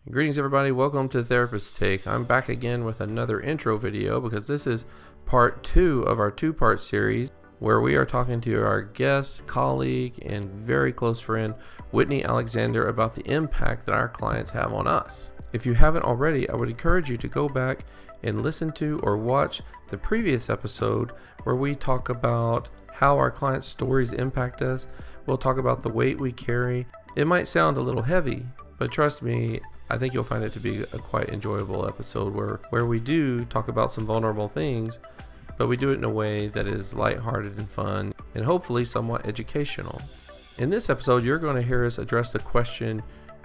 Greetings everybody, welcome to Therapist Take. I'm back again with another intro video because this is part 2 of our 2-part series where we are talking to our guest, colleague, and very close friend, Whitney Alexander, about the impact that our clients have on us. If you haven't already, I would encourage you to go back and listen to or watch the previous episode where we talk about how our clients' stories impact us. We'll talk about the weight we carry. It might sound a little heavy, but trust me, I think you'll find it to be a quite enjoyable episode where we do talk about some vulnerable things, but we do it in a way that is lighthearted and fun and hopefully somewhat educational. In this episode, you're going to hear us address the question,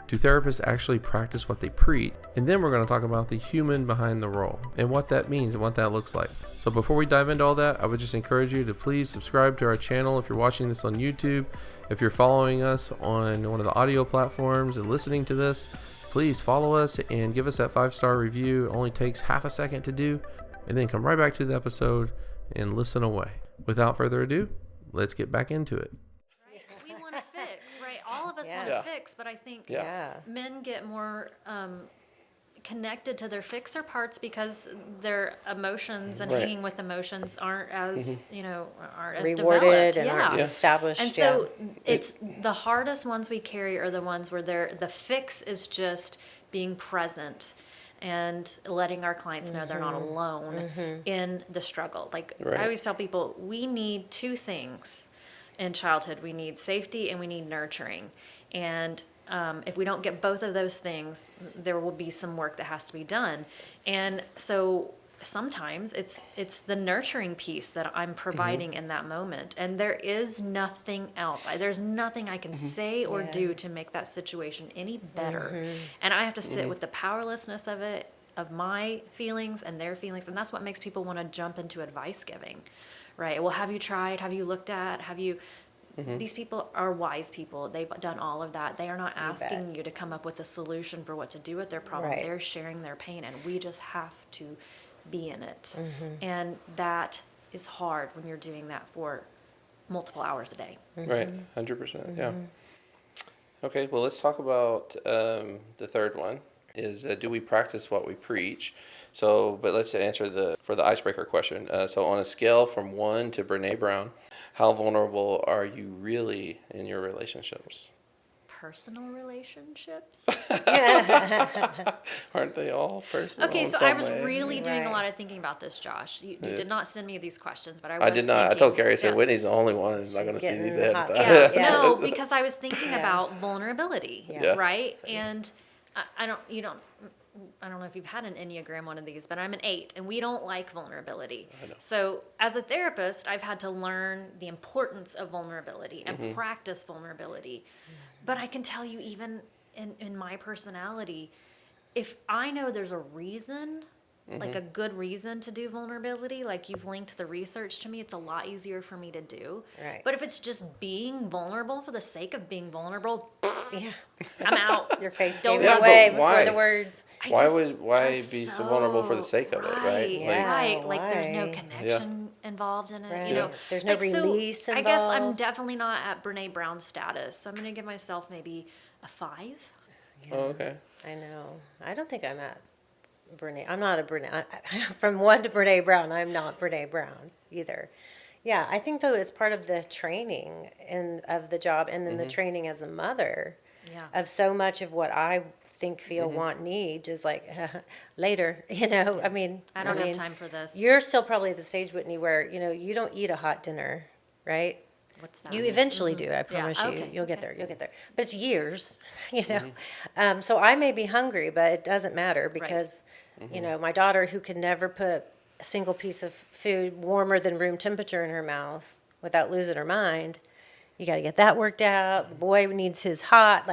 do therapists actually practice what they preach? And then we're going to talk about the human behind the role and what that means and what that looks like. So before we dive into all that, I would just encourage you to please subscribe to our channel if you're watching this on YouTube. If you're following us on one of the audio platforms and listening to this, please follow us and give us that 5-star review. It only takes half a second to do, and then come right back to the episode and listen away. Without further ado, let's get back into it. Right. We want to fix, right? All of us want to fix, but I think men get more connected to their fixer parts because their emotions and hanging with emotions aren't as aren't as rewarded developed and aren't established. And so it's the hardest ones we carry are the ones where the fix is just being present and letting our clients know they're not alone in the struggle. Like I always tell people, we need 2 things in childhood. We need safety and we need nurturing. And if we don't get both of those things, there will be some work that has to be done. And so sometimes it's the nurturing piece that I'm providing in that moment. And there is nothing else. There's nothing I can say or do to make that situation any better. And I have to sit with the powerlessness of it, of my feelings and their feelings. And that's what makes people want to jump into advice giving, right? Well, have you tried? Have you looked at? Have you... These people are wise people. They've done all of that. They are not asking you to come up with a solution for what to do with their problem. They're sharing their pain, and we just have to be in it. And that is hard when you're doing that for multiple hours a day. Right, 100%, yeah. Okay, well, let's talk about the third one, is do we practice what we preach? So, but let's answer for the icebreaker question. So on a scale from 1 to Brene Brown, how vulnerable are you really in your relationships? Personal relationships? Aren't they all personal? Okay, so I was really doing a lot of thinking about this, Josh. You did not send me these questions, but I did not. Thinking, I told Carrie, I said, Whitney's the only one who's not going to see these ahead of time. No, because I was thinking about vulnerability, right? And I don't know if you've had an Enneagram one of these, but I'm an 8, and we don't like vulnerability. So as a therapist, I've had to learn the importance of vulnerability and practice vulnerability. But I can tell you, even in my personality, if I know there's a reason, like a good reason to do vulnerability, like you've linked the research to me, it's a lot easier for me to do. Right. But if it's just being vulnerable for the sake of being vulnerable, I'm out. Your face Don't gave love away it. before the words. Why be so vulnerable for the sake of it, right? Right. Like there's no connection involved in it. Right. You know, there's no release involved. I guess I'm definitely not at Brene Brown status, so I'm going to give myself maybe a 5. Oh, okay. I know. I don't think I'm at Brene. I'm not a Brene. From 1 to Brene Brown, I'm not Brene Brown either. Yeah, I think though it's part of the training of the job, and then the training as a mother of so much of what I think, feel, want, need, just like later, I mean. I don't have time for this. You're still probably at the stage, Whitney, where, you don't eat a hot dinner, right? What's that? You eventually do, I promise you. Okay. You'll get there. But it's years, So I may be hungry, but it doesn't matter because, my daughter, who can never put a single piece of food warmer than room temperature in her mouth without losing her mind, you got to get that worked out. The boy needs his hot,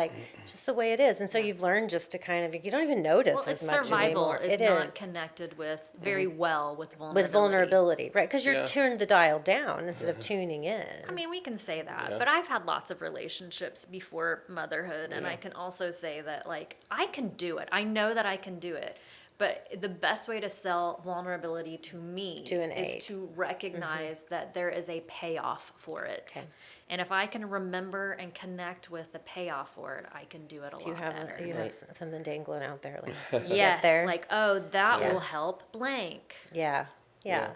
just the way it is. And so you've learned just to kind of, you don't even notice as much survival anymore. Is not connected with very well with vulnerability. With vulnerability, right? Because you're turned the dial down instead of tuning in. I mean, we can say that, but I've had lots of relationships before motherhood, and I can also say that, I can do it. I know that I can do it. But the best way to sell vulnerability to me To an is 8. to recognize that there is a payoff for it. Okay. And if I can remember and connect with the payoff for it, I can do it a If you lot have better. you have something dangling out there, like Yes, there. like, oh, that Yeah. will help blank. Yeah, Yeah.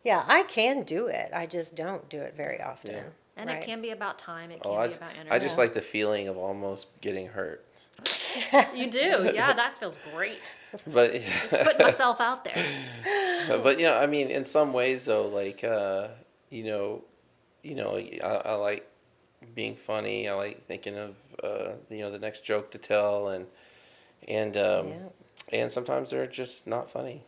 yeah. I can do it. I just don't do it very often. Yeah. And Right. it can be about time, it Oh, can be about energy. I just like the feeling of almost getting hurt. You do, yeah, that feels great. But Just putting myself out there. but I mean, in some ways though, like you know, I like being funny. I like thinking of the next joke to tell, and and sometimes they're just not funny,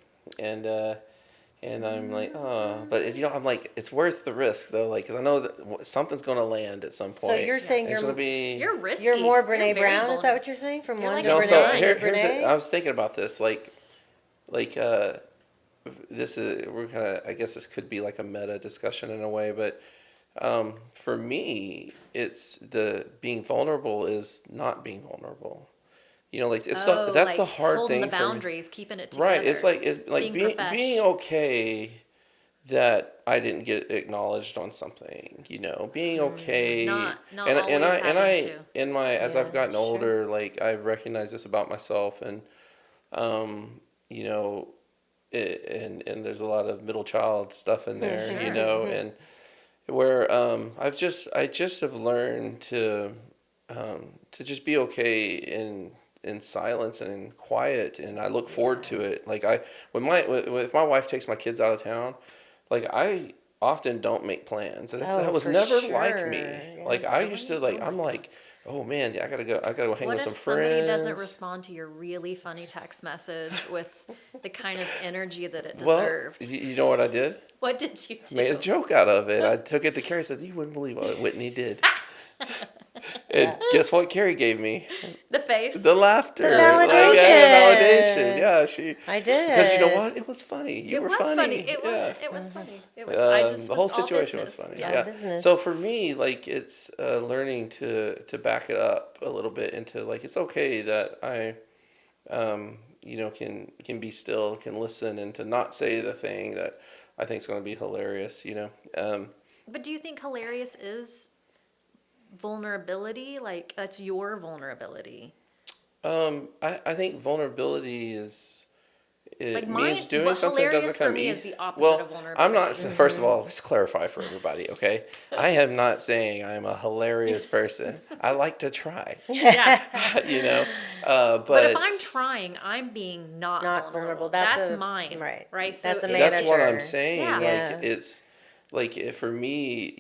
and I'm like, oh, but I'm like, it's worth the risk though, like, because I know that something's going to land at some point. So you're saying it's going to be. You're risky. you're more You're Brene very Brown? Is that vulnerable. what you're saying? From You're one like to a Brene So nine. to here's Brene? I was thinking about this, like this is we're kind of, I guess this could be like a meta discussion in a way, but for me, it's the being vulnerable is not being vulnerable. Like it's that's the hard holding thing the for me. boundaries, keeping it together. Right. It's like being being okay that I didn't get acknowledged on something. Being okay. Not and always I having to. in my as Yeah, I've gotten sure. older, like I've recognized this about myself, and you know, and there's a lot of middle child stuff in there, Sure. and where I just have learned to just be okay in silence and in quiet, and I look forward to it. Like if my wife takes my kids out of town, like I often don't make plans. That was for never sure. like me. Yeah. Like I used to Really? like Oh I'm my like, oh man, I gotta go hang What with if some somebody friends. doesn't respond to your really funny text message with the kind of energy that it Well, deserved? you know what I did? What did you do? Made a joke out of it. I took it to Carrie. Said, "You wouldn't believe what Whitney did." And guess what Carrie gave me? The face. The laughter. The Like, validation. validation. Yeah, she. I did. Because you know what? It was funny. You It were was funny. It Yeah. was. It was funny. It was. I just The was whole all situation was business. funny. Yes. Yeah. business. So for me, like it's learning to back it up a little bit into like it's okay that I, can be still, can listen, and to not say the thing that I think is going to be hilarious. But do you think hilarious is vulnerability? Like that's your vulnerability. I think vulnerability is. It Like means doing what something hilarious doesn't for come me easy. is the opposite Well, of vulnerability. I'm not. First of all, let's clarify for everybody, okay? I am not saying I am a hilarious person. I like to try, Yeah. But But if I'm trying, I'm being not vulnerable. That's mine. right. Right. So That's a that's what I'm manager. saying. Yeah. Yeah. Like it's like for me,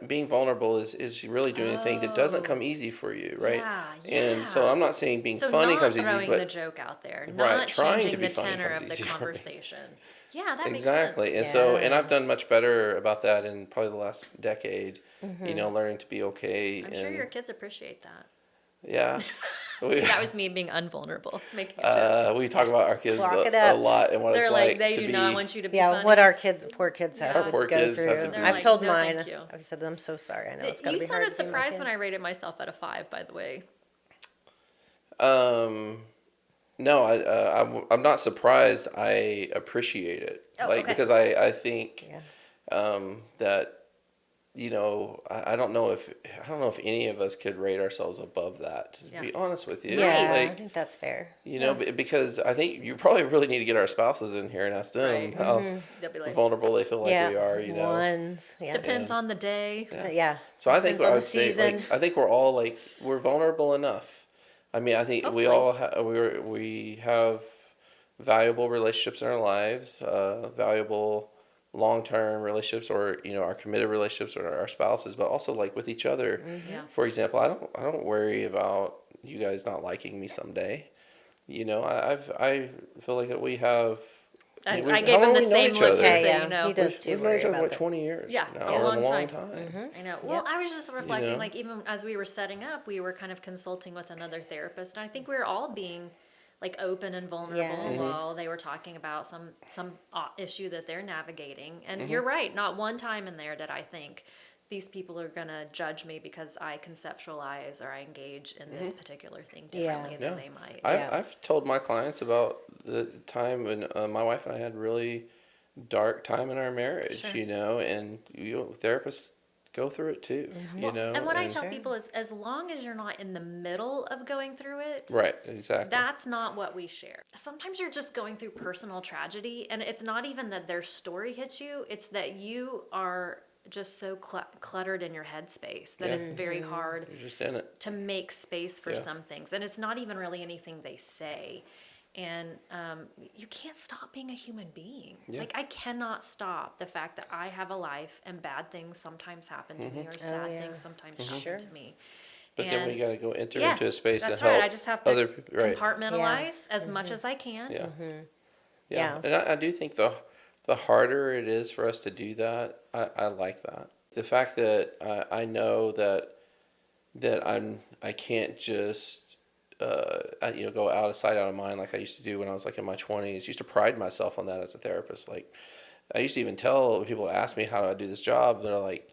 being vulnerable is really doing a thing that doesn't come easy for you, right? Yeah, And so yeah. I'm not saying being So funny not comes easy, throwing but the joke out there, Right, not trying to changing be the funny tenor comes of the easy for me. conversation. Yeah, that exactly. makes And sense. so, Yeah. and I've done much better about that in probably the last decade. Learning to be okay. I'm and sure your kids appreciate that. yeah. See, that was me being unvulnerable, making a joke. We talk about our kids Clock it a up. lot and what They're it's like, they to do be. not want you to be Yeah, funny. what our poor kids have Yeah. to Poor go kids through. have to They're I've like, told "No, mine. thank you." I've said, I'm so sorry. I know it's got to You be hard sounded to be my surprised kid. when I rated myself at a 5, by the way. No, I'm not surprised. I appreciate it, Oh, like okay. because I think Yeah. that I don't know if any of us could rate ourselves above that. To Yeah. be honest with you, Yeah, I like think that's fair. because I think you probably really need to get our spouses in here and ask them Right. how They'll be like, vulnerable they feel like Yeah. we are. Ones. Yeah. depends Yeah. on the day. Yeah. So I think Depends on I the would say season. I think we're all we're vulnerable enough. I mean, I think we Hopefully. all we have valuable relationships in our lives, valuable long-term relationships, or our committed relationships with our spouses, but also like with each other. Yeah. For example, I don't worry about you guys not liking me someday. I feel like that we have. I how gave him long the we know same each look other? to Yeah, say, yeah. He does too. We've known each worry other about what 20 years. Yeah, now, a or long a long time. time. I know. Well, Yep. I was just reflecting, know? like even as we were setting up, we were kind of consulting with another therapist, and I think we were all being like open and vulnerable Yeah. while they were talking about some issue that they're navigating. And you're right, not one time in there did I think these people are gonna judge me because I conceptualize or I engage in this particular thing differently Yeah. than they might. Yeah. I've told my clients about the time when my wife and I had really dark time in our marriage, Sure. you know, and therapists go through it too, you know. And what I tell people is, as long as you're not in the middle of going through it, Right, exactly. that's not what we share. Sometimes you're just going through personal tragedy, and it's not even that their story hits you, it's that you are just so cluttered in your headspace that it's very hard You're just in it. to make space for Yeah. some things. And it's not even really anything they say. And you can't stop being a human being. Yeah. Like, I cannot stop the fact that I have a life and bad things sometimes happen to me, or sad things sometimes happen to me. But then we got to go enter Yeah, into a space that's to help right. I just have to other people. Right. compartmentalize as much as I can. Yeah. Yeah. And I do think the harder it is for us to do that, I like that. The fact that I know that I can't just go out of sight, out of mind like I used to do when I was like in my 20s. Used to pride myself on that as a therapist. Like, I used to even tell people to ask me how do I do this job. They're like,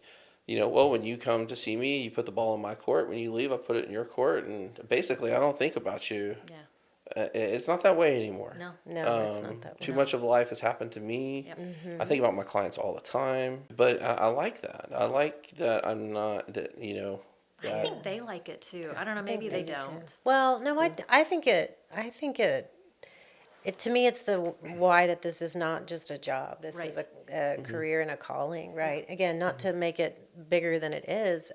well, when you come to see me, you put the ball in my court. When you leave, I put it in your court. And basically, I don't think about you. Yeah. It's not that way anymore. No. No, it's not that way. Too much of life has happened to me. Yep. I think about my clients all the time. But I like that. I like that I'm not, that, I think they like it too. I don't know, maybe they do too. don't. Well, no, I think it, to me, it's the why that this is not just a job. This is a career and a calling, right? Again, not to make it bigger than it is,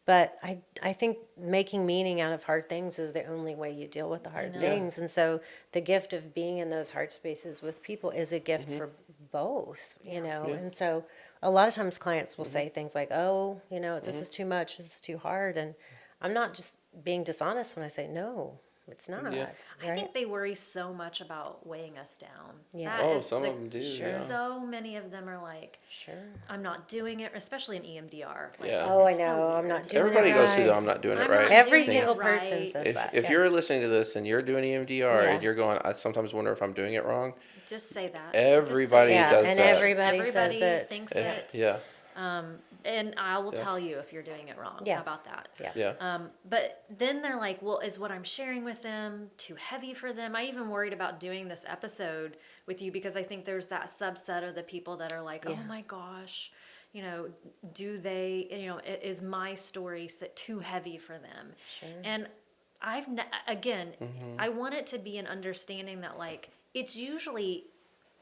but I think making meaning out of hard things is the only way you deal with the hard things. And so the gift of being in those hard spaces with people is a gift for both, you know? And so a lot of times clients will say things like, oh, this is too much, this is too hard. And I'm not just being dishonest when I say, no, it's not. Yeah. I think they worry so much about weighing us down. Yeah. That Oh, is some of them do. Yeah. So many of them are like, Sure. I'm not doing it, especially in EMDR. Like, Yeah. Oh, I it's so know. I'm weird. not doing Everybody it goes through right. the I'm not doing it I'm right. not Every doing it single right. person says that. If you're listening to this and you're doing EMDR Yeah. and you're going, I sometimes wonder if I'm doing it wrong. Just say that. Everybody Just say does and that. everybody says Everybody it. thinks it. Yeah. And I will tell you if you're doing it wrong. Yeah. How about that? Yeah. Yeah. But then they're like, well, is what I'm sharing with them too heavy for them? I even worried about doing this episode with you because I think there's that subset of the people that are like, oh my gosh, do they, is my story too heavy for them? Sure. And again, I want it to be an understanding that like, it's usually,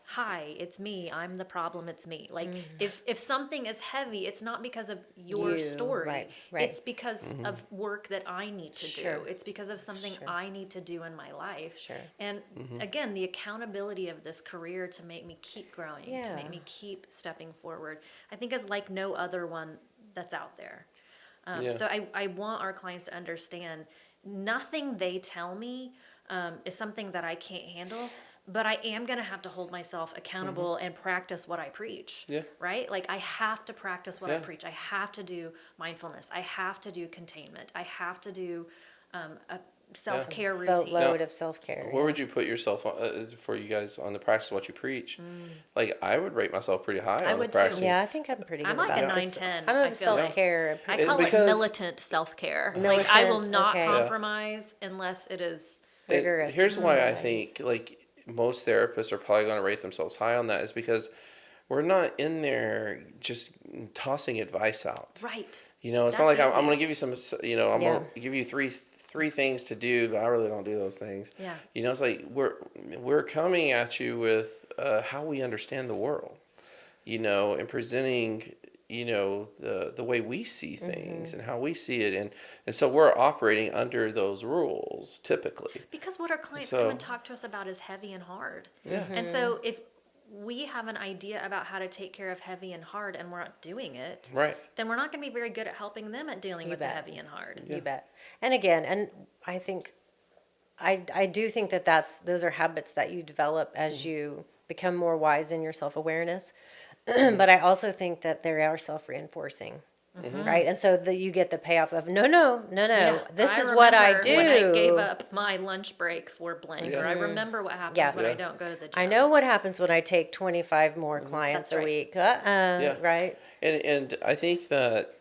hi, it's me, I'm the problem, it's me. Like, if something is heavy, it's not because of your You, story. right. It's because of work that I need to Sure. do. It's because of something I need to do in my life. Sure. And again, the accountability of this career to make me keep growing, to Yeah. make me keep stepping forward, I think is like no other one that's out there. Yeah. So I want our clients to understand nothing they tell me is something that I can't handle. But I am going to have to hold myself accountable and practice what I preach. Yeah. Right? Like, I have to practice what I Yeah. preach. I have to do mindfulness. I have to do containment. I have to do a self-care routine. Boatload of self-care. Where would you put yourself for you guys on the practice of what you preach? Like, I would rate myself pretty high I on would the too. practice. Yeah, I think I'm pretty good I'm like about a it. 9/10. I'm I a feel like. self-care. I call it Because- militant self-care. Like, I will Militant, not okay. compromise unless it is rigorous. Here's why I think, like, most therapists are probably going to rate themselves high on that is because we're not in there just tossing advice out. right. It's not That's like I'm easy. going to give you some, I'm Yeah. going to give you three things to do, but I really don't do those things. Yeah. It's like we're coming at you with how we understand the world, and presenting, the way we see things and how we see it. And so we're operating under those rules typically. Because what our clients So- come and talk to us about is heavy and hard. Yeah. And so if we have an idea about how to take care of heavy and hard and we're not doing it, Right. then we're not going to be very good at helping them at dealing with bet. the heavy and hard. You bet. And again, and I think, I do think that those are habits that you develop as you become more wise in your self-awareness. But I also think that they are self-reinforcing. Right? And so you get the payoff of, no, Yeah, this is what I remember do. when I gave up my lunch break for blank, Yeah. or I remember what happens Yeah. when I Yeah. don't go to the gym. I know what happens when I take 25 more clients That's a right. week. Yeah. Right? And I think that,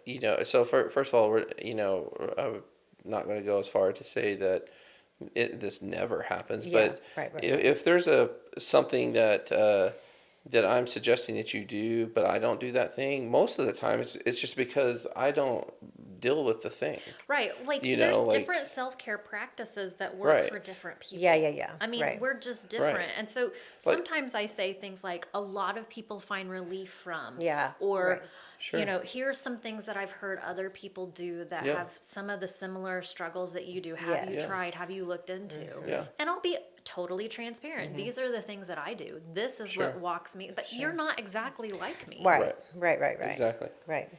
so first of all, I'm not going to go as far to say that this never happens. Yeah, But right. if there's something that I'm suggesting that you do, but I don't do that thing, most of the time it's just because I don't deal with the thing. Right. Like there's different self-care practices that work for different people. Yeah. I mean, Right. we're just different. Right. And so sometimes I say things like a lot of people find relief from. Yeah. Or, Right. Sure. Here's some things that I've heard other people do that have some of the similar struggles that you do. Have you tried? Have you looked into? Yeah. And I'll be totally transparent. These are the things that I do. This is what walks me. But you're not exactly like me. Right. Exactly. Right.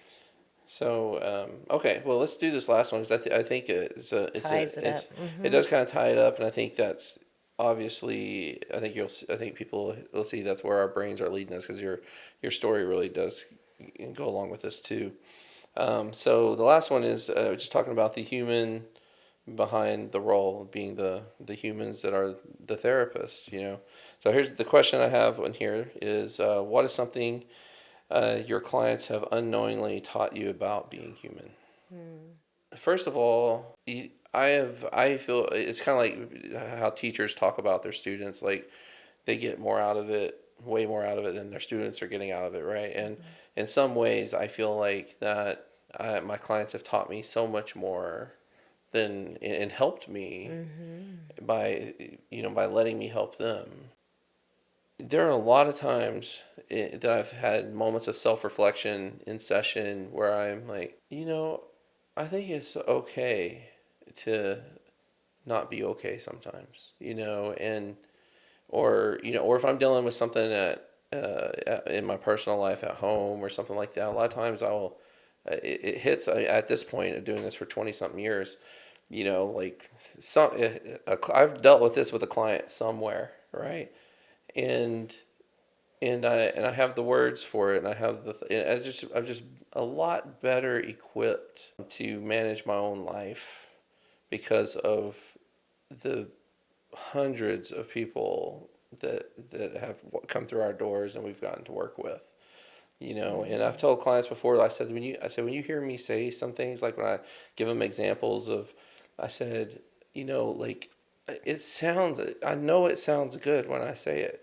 So okay, well, let's do this last one because I think Ties it up. it does kind of tie it up, and I think that's obviously I think people will see that's where our brains are leading us because your story really does go along with this too. So the last one is just talking about the human behind the role, being the humans that are the therapist. So here's the question I have on here is what is something your clients have unknowingly taught you about being human? First of all, I feel it's kind of like how teachers talk about their students, like they get more out of it, way more out of it than their students are getting out of it, right? And in some ways, I feel like that my clients have taught me so much more than and helped me by by letting me help them. There are a lot of times that I've had moments of self-reflection in session where I'm like, I think it's okay to not be okay sometimes, and or if I'm dealing with something in my personal life at home or something like that. A lot of times it hits at this point of doing this for 20 something years, like I've dealt with this with a client somewhere, right? and I have the words for it, and I have I'm just a lot better equipped to manage my own life because of the hundreds of people that have come through our doors and we've gotten to work with. And I've told clients before, I said when you hear me say some things, like when I give them examples of, I said, like I know it sounds good when I say it.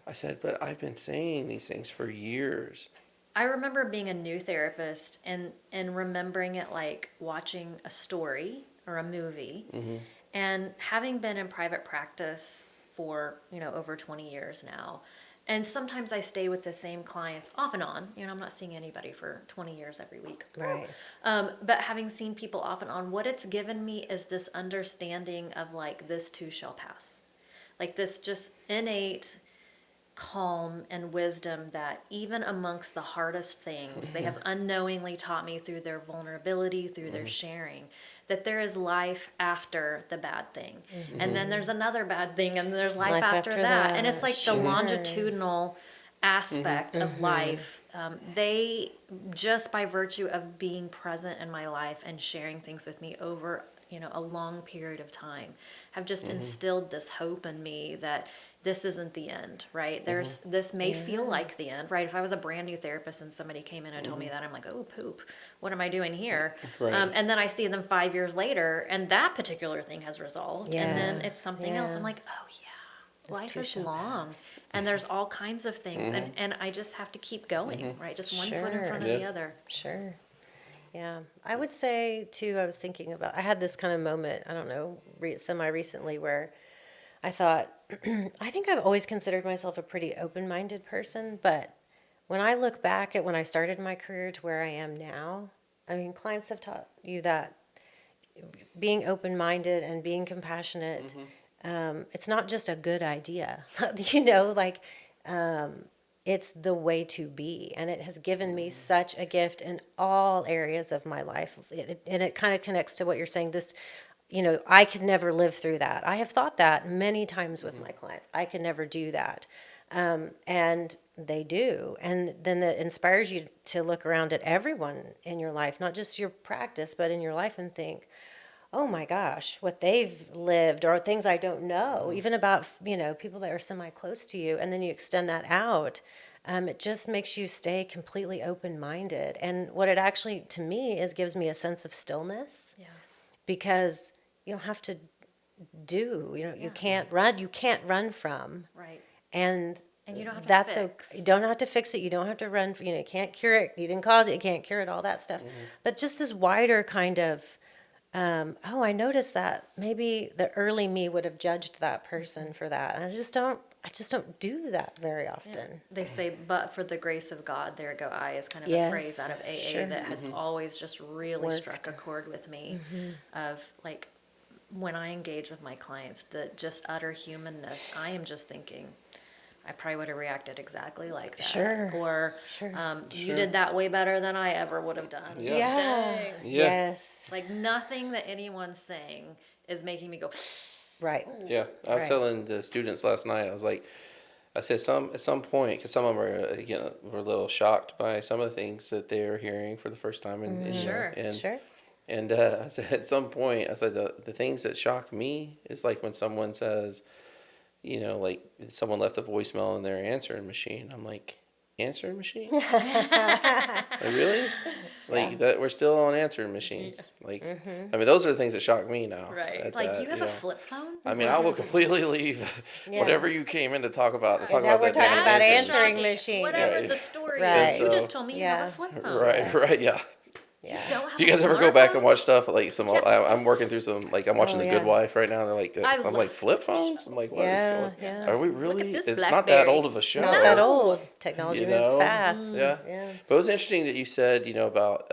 I said, but I've been saying these things for years. I remember being a new therapist and remembering it like watching a story or a movie, and having been in private practice for, over 20 years now. And sometimes I stay with the same clients off and on. I'm not seeing anybody for 20 years every week. Right. But having seen people off and on, what it's given me is this understanding of like, this too shall pass. Like this just innate calm and wisdom that even amongst the hardest things, they have unknowingly taught me through their vulnerability, through their sharing, that there is life after the bad thing. And then there's another bad thing, and there's life after that. And it's like the longitudinal aspect of life. They, just by virtue of being present in my life and sharing things with me over a long period of time, have just instilled this hope in me that this isn't the end, right? This may feel like the end, right? If I was a brand new therapist and somebody came in and told me that, I'm like, oh, poop, what am I doing here? Right. And then I see them 5 years later, and that particular thing has resolved, and then it's something else. I'm like, oh yeah, life is long, and there's all kinds of things, and I just have to keep going, right? Just one foot in front of the other. Sure. Yeah. I would say, too, I was thinking about, I had this kind of moment, I don't know, semi-recently where I thought, I think I've always considered myself a pretty open-minded person, but when I look back at when I started my career to where I am now, I mean, clients have taught you that being open-minded and being compassionate, it's not just a good idea, it's the way to be. And it has given me such a gift in all areas of my life. And it kind of connects to what you're saying, I could never live through that. I have thought that many times with my clients. I could never do that. And they do. And then it inspires you to look around at everyone in your life, not just your practice, but in your life, and think, oh my gosh, what they've lived, or things I don't know, even about, people that are semi-close to you. And then you extend that out. It just makes you stay completely open-minded. And what it actually, to me, gives me a sense of stillness. Yeah. Because you don't have to do. You know, Yeah. you can't run. You can't run from. Right. And And you don't have to that's fix. okay. You don't have to fix it. You don't have to run. You know, you can't cure it. You didn't cause it. You can't cure it. All that stuff. But just this wider kind of, oh, I noticed that maybe the early me would have judged that person for that. And I just don't do that very often. They say, but for the grace of God, there go I, is kind of Yes, a phrase out of AA sure. that has always just really Worked. struck a chord with me of like, when I engage with my clients, the just utter humanness, I am just thinking, I probably would have reacted exactly like that. Sure. Or, Sure. you did that way better than I ever would have done. Yeah. Dang. Yeah. Yes. Like nothing that anyone's saying is making me go, Right. Yeah, I was Right. telling the students last night. I said at some point, because some of them were a little shocked by some of the things that they were hearing for the first time, Sure. Sure. And I said at some point, I said the things that shock me is like when someone says, like someone left a voicemail in their answering machine. I'm like, answering machine? Like, really? Like that we're still on answering machines. Like, I mean, those are the things that shock me now. right. at Like, that, you have a flip phone? I mean, I will completely leave Yeah. whatever you came in to talk about. To talk now about we're that damn talking about answering answering Shocking. machine. Whatever Right. the story Right. is, you And just so- told me you Yeah. have a flip phone. Right, yeah. Yeah. Don't have Do you a guys ever go back and smartphone? watch stuff like some? I'm working through some. Like I'm watching Oh, The Good yeah. Wife right now, and they're like, I I'm love like that flip phones. I'm like, what is Yeah, going? yeah. Are we really? this It's not that BlackBerry. old of a show. Not that old. Technology You moves know? fast. Yeah. Yeah. But it was interesting that you said, about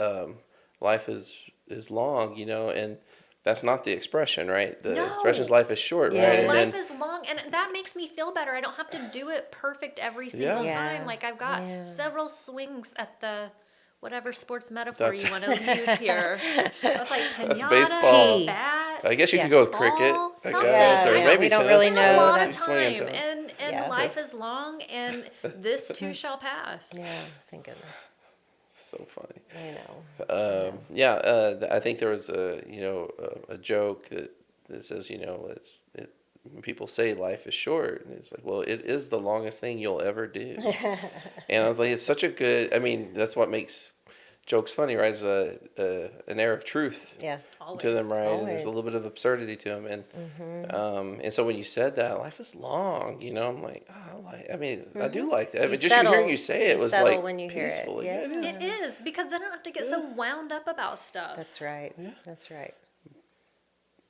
life is long, and that's not the expression, right? The No. expression is life is short, Yeah. right? And Life then is long, and that makes me feel better. I don't have to do it perfect every single Yeah. time. Like, I've got Yeah. several swings at the whatever sports metaphor That's- you want to use here. I was like, That's pinata, baseball. bats. I guess you Yeah. could go with ball, cricket, I something. guess, or Yeah, maybe we don't tennis. really It's know a lot that- of Swinging time, tennis. and Yeah. life is long, and this too shall pass. Yeah. Thank goodness. So funny. I know. I think there was a joke that says, when people say life is short, and it's like, well, it is the longest thing you'll ever do. And I was like, it's such a good. I mean, that's what makes jokes funny, right? There's an air of truth Yeah. Always. to them, right? And there's a Always. little bit of absurdity to them, and so when you said that life is long, I'm like, I do like that. I mean, just hearing you say it You was settle like when you hear it. peaceful. Yeah. It is. It is, because I don't have to get so wound up about stuff. That's right. Yeah. That's right.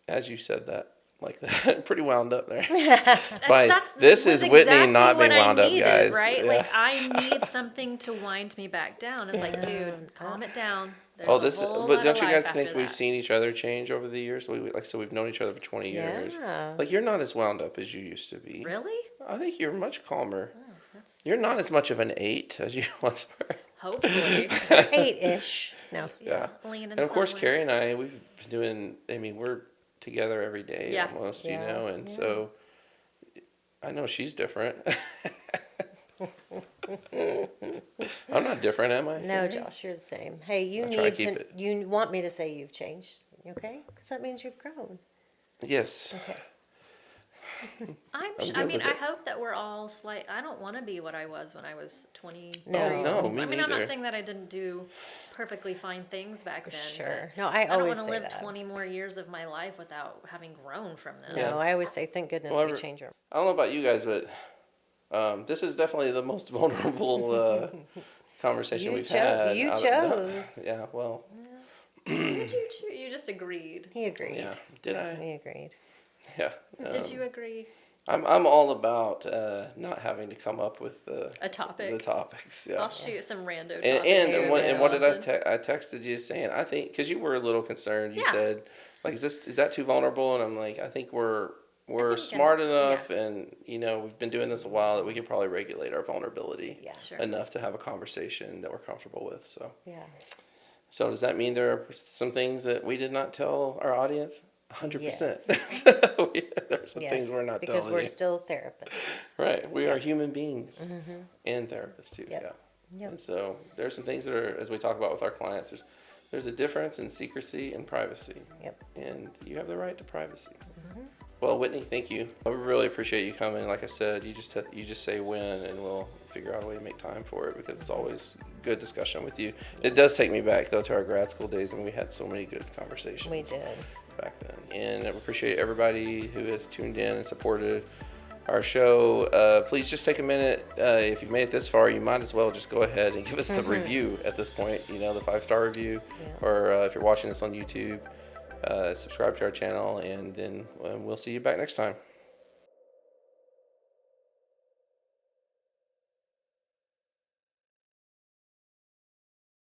As you said that, like that, pretty wound up there. That's This was is Whitney exactly not being what I wound up, needed, guys. right? Yeah. Like, I need something to wind me back down. It's like, dude, calm it down. There's Oh, a whole but lot don't of you guys life think after we've that. seen each other change over the years? We've known each other for 20 years. Yeah. Like, you're not as wound up as you used to be. Really? I think you're much calmer. That's You're not as much of an 8 as you once were. hopefully. 8-ish. No. Yeah. Leaning And of course, somewhere. Carrie and I, we've been doing, we're together every day Yeah. almost, Yeah, and yeah. so I know she's different. I'm not different, am I? No, Josh, you're the same. Hey, you I try to need keep to. it. You want me to say you've changed, okay? Because that means you've grown. Yes. Okay. I good mean, with I it. hope that we're all I don't want to be what I was when I was 20. No. 30, No, 20. me I mean, I'm not neither. saying that I didn't do perfectly fine things back then. Sure. But No, I don't always want to say live that. 20 more years of my life without having grown from them. No, I always say, thank goodness Well, we change our. I don't know about you guys, but this is definitely the most vulnerable conversation You we've cho- had. you No, chose. yeah, well, Did you? You just agreed. He agreed. yeah. Did I? We agreed. Yeah. Did you agree? I'm all about not having to come up with A the topic. topics. Yeah. I'll shoot some rando topics. And to you what did I often. I texted you saying? I think because you were a little concerned. You Yeah. said like, is that too vulnerable? And I'm like, I think we're think smart and- enough, and we've been doing this a while that we could probably regulate our vulnerability Yeah. Sure. enough to have a conversation that we're comfortable with. Yeah. So does that mean there are some things that we did not tell our audience? 100%. Yes. There are some Yes. things we're not because telling we're you. still therapists. Right. We are human beings and therapists too. Yep. Yeah. Yep. And so there are some things that are, as we talk about with our clients, there's a difference in secrecy and privacy. Yep. And you have the right to privacy. Well, Whitney, thank you. I really appreciate you coming. Like I said, you just say when, and we'll figure out a way to make time for it because it's always good discussion with you. It does take me back though to our grad school days, and we had so many good conversations. We did. back then. And I appreciate everybody who has tuned in and supported our show. Please just take a minute. If you've made it this far, you might as well just go ahead and give us the review at this point, the 5-star review. Yeah. Or if you're watching this on YouTube, subscribe to our channel, and then we'll see you back next time.